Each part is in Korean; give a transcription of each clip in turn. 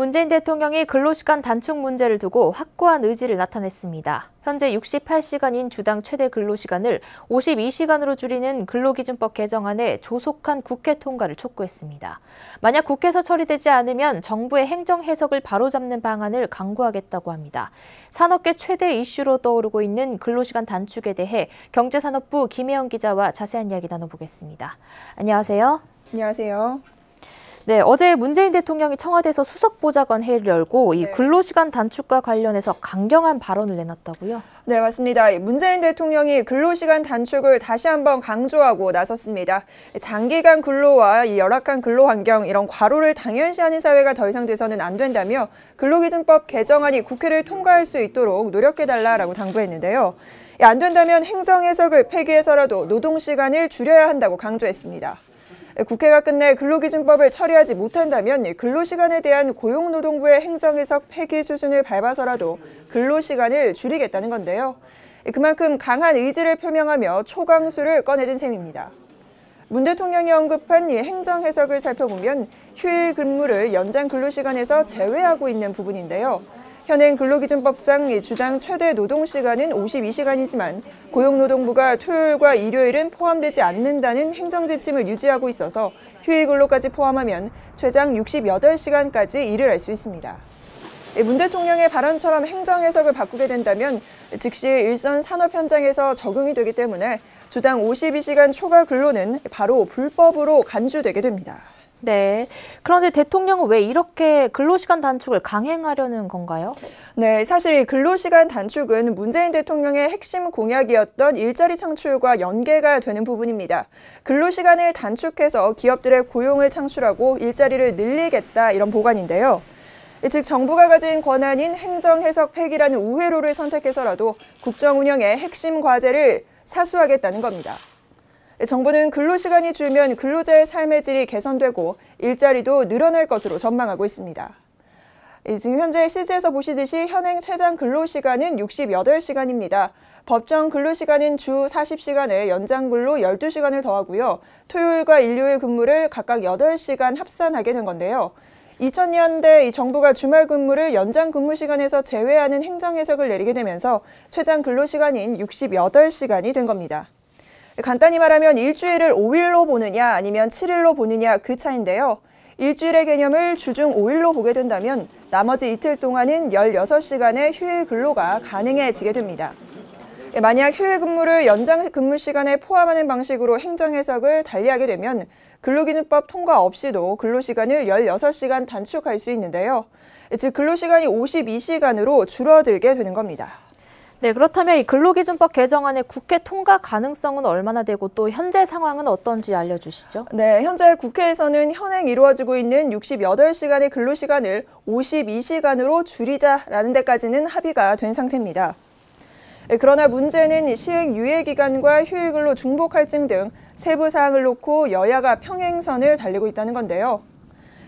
문재인 대통령이 근로시간 단축 문제를 두고 확고한 의지를 나타냈습니다. 현재 68시간인 주당 최대 근로시간을 52시간으로 줄이는 근로기준법 개정안의 조속한 국회 통과를 촉구했습니다. 만약 국회에서 처리되지 않으면 정부의 행정 해석을 바로잡는 방안을 강구하겠다고 합니다. 산업계 최대 이슈로 떠오르고 있는 근로시간 단축에 대해 경제산업부 김혜영 기자와 자세한 이야기 나눠보겠습니다. 안녕하세요. 안녕하세요. 네, 어제 문재인 대통령이 청와대에서 수석보좌관 회의를 열고 이 근로시간 단축과 관련해서 강경한 발언을 내놨다고요? 네, 맞습니다. 문재인 대통령이 근로시간 단축을 다시 한번 강조하고 나섰습니다. 장기간 근로와 이 열악한 근로 환경, 이런 과로를 당연시하는 사회가 더 이상 돼서는 안 된다며 근로기준법 개정안이 국회를 통과할 수 있도록 노력해달라고 당부했는데요. 안 된다면 행정해석을 폐기해서라도 노동시간을 줄여야 한다고 강조했습니다. 국회가 끝내 근로기준법을 처리하지 못한다면 근로시간에 대한 고용노동부의 행정해석 폐기 수순을 밟아서라도 근로시간을 줄이겠다는 건데요. 그만큼 강한 의지를 표명하며 초강수를 꺼내든 셈입니다. 문 대통령이 언급한 이 행정해석을 살펴보면 휴일 근무를 연장 근로시간에서 제외하고 있는 부분인데요. 현행 근로기준법상 주당 최대 노동시간은 52시간이지만 고용노동부가 토요일과 일요일은 포함되지 않는다는 행정지침을 유지하고 있어서 휴일 근로까지 포함하면 최장 68시간까지 일을 할 수 있습니다. 문 대통령의 발언처럼 행정해석을 바꾸게 된다면 즉시 일선 산업 현장에서 적용이 되기 때문에 주당 52시간 초과 근로는 바로 불법으로 간주되게 됩니다. 네. 그런데 대통령은 왜 이렇게 근로시간 단축을 강행하려는 건가요? 네, 사실 근로시간 단축은 문재인 대통령의 핵심 공약이었던 일자리 창출과 연계가 되는 부분입니다. 근로시간을 단축해서 기업들의 고용을 창출하고 일자리를 늘리겠다, 이런 보관인데요. 즉 정부가 가진 권한인 행정해석 폐기라는 우회로를 선택해서라도 국정 운영의 핵심 과제를 사수하겠다는 겁니다. 정부는 근로시간이 줄면 근로자의 삶의 질이 개선되고 일자리도 늘어날 것으로 전망하고 있습니다. 지금 현재 CG에서 보시듯이 현행 최장 근로시간은 68시간입니다. 법정 근로시간은 주 40시간에 연장 근로 12시간을 더하고요. 토요일과 일요일 근무를 각각 8시간 합산하게 된 건데요. 2000년대 이 정부가 주말 근무를 연장 근무 시간에서 제외하는 행정해석을 내리게 되면서 최장 근로시간인 68시간이 된 겁니다. 간단히 말하면 일주일을 5일로 보느냐 아니면 7일로 보느냐 그 차인데요. 일주일의 개념을 주중 5일로 보게 된다면 나머지 이틀 동안은 16시간의 휴일 근로가 가능해지게 됩니다. 만약 휴일 근무를 연장 근무 시간에 포함하는 방식으로 행정해석을 달리하게 되면 근로기준법 통과 없이도 근로시간을 16시간 단축할 수 있는데요. 즉 근로시간이 52시간으로 줄어들게 되는 겁니다. 네, 그렇다면 이 근로기준법 개정안의 국회 통과 가능성은 얼마나 되고 또 현재 상황은 어떤지 알려주시죠. 네, 현재 국회에서는 현행 이루어지고 있는 68시간의 근로시간을 52시간으로 줄이자라는 데까지는 합의가 된 상태입니다. 그러나 문제는 시행 유예기간과 휴일근로 중복 할증 등 세부 사항을 놓고 여야가 평행선을 달리고 있다는 건데요.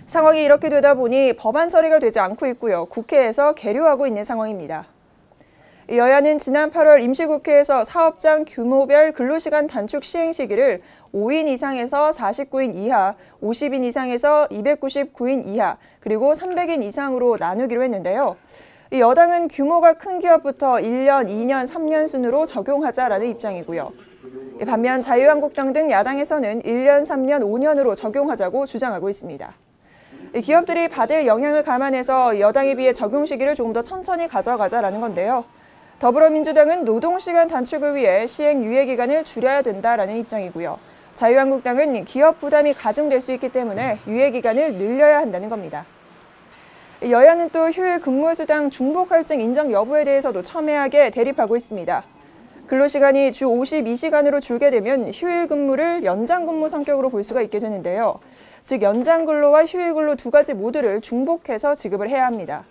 상황이 이렇게 되다 보니 법안 처리가 되지 않고 있고요. 국회에서 계류하고 있는 상황입니다. 여야는 지난 8월 임시국회에서 사업장 규모별 근로시간 단축 시행 시기를 5인 이상에서 49인 이하, 50인 이상에서 299인 이하, 그리고 300인 이상으로 나누기로 했는데요. 여당은 규모가 큰 기업부터 1년, 2년, 3년 순으로 적용하자라는 입장이고요. 반면 자유한국당 등 야당에서는 1년, 3년, 5년으로 적용하자고 주장하고 있습니다. 기업들이 받을 영향을 감안해서 여당에 비해 적용 시기를 조금 더 천천히 가져가자라는 건데요. 더불어민주당은 노동시간 단축을 위해 시행 유예기간을 줄여야 된다라는 입장이고요. 자유한국당은 기업 부담이 가중될 수 있기 때문에 유예기간을 늘려야 한다는 겁니다. 여야는 또 휴일 근무수당 중복 할증 인정 여부에 대해서도 첨예하게 대립하고 있습니다. 근로시간이 주 52시간으로 줄게 되면 휴일 근무를 연장 근무 성격으로 볼 수가 있게 되는데요. 즉 연장 근로와 휴일 근로 두 가지 모두를 중복해서 지급을 해야 합니다.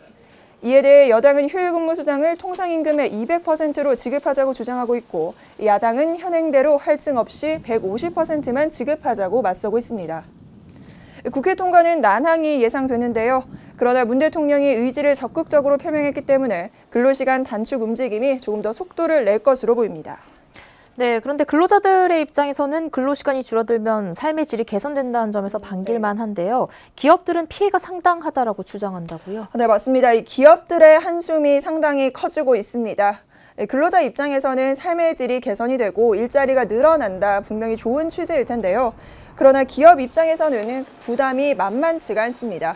이에 대해 여당은 휴일 근무 수당을 통상임금의 200%로 지급하자고 주장하고 있고 야당은 현행대로 할증 없이 150%만 지급하자고 맞서고 있습니다. 국회 통과는 난항이 예상되는데요. 그러나 문 대통령이 의지를 적극적으로 표명했기 때문에 근로시간 단축 움직임이 조금 더 속도를 낼 것으로 보입니다. 네, 그런데 근로자들의 입장에서는 근로시간이 줄어들면 삶의 질이 개선된다는 점에서 반길만 한데요. 기업들은 피해가 상당하다라고 주장한다고요? 네, 맞습니다. 이 기업들의 한숨이 상당히 커지고 있습니다. 근로자 입장에서는 삶의 질이 개선이 되고 일자리가 늘어난다, 분명히 좋은 취지일 텐데요. 그러나 기업 입장에서는 부담이 만만치가 않습니다.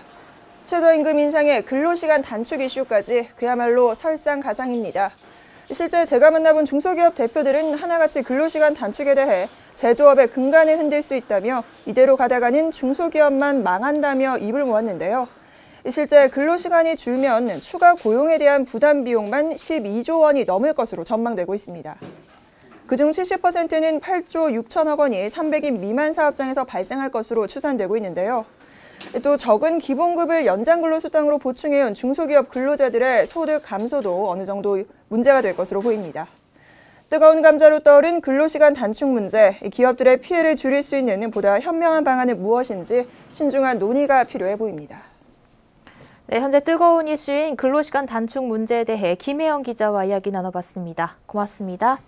최저임금 인상에 근로시간 단축 이슈까지 그야말로 설상가상입니다. 실제 제가 만나본 중소기업 대표들은 하나같이 근로시간 단축에 대해 제조업의 근간을 흔들 수 있다며 이대로 가다가는 중소기업만 망한다며 입을 모았는데요. 실제 근로시간이 줄면 추가 고용에 대한 부담 비용만 12조 원이 넘을 것으로 전망되고 있습니다. 그중 70%는 8조 6천억 원이 300인 미만 사업장에서 발생할 것으로 추산되고 있는데요. 또 적은 기본급을 연장 근로수당으로 보충해온 중소기업 근로자들의 소득 감소도 어느 정도 문제가 될 것으로 보입니다. 뜨거운 감자로 떠오른 근로시간 단축 문제, 기업들의 피해를 줄일 수 있는 보다 현명한 방안은 무엇인지 신중한 논의가 필요해 보입니다. 네, 현재 뜨거운 이슈인 근로시간 단축 문제에 대해 김혜영 기자와 이야기 나눠봤습니다. 고맙습니다.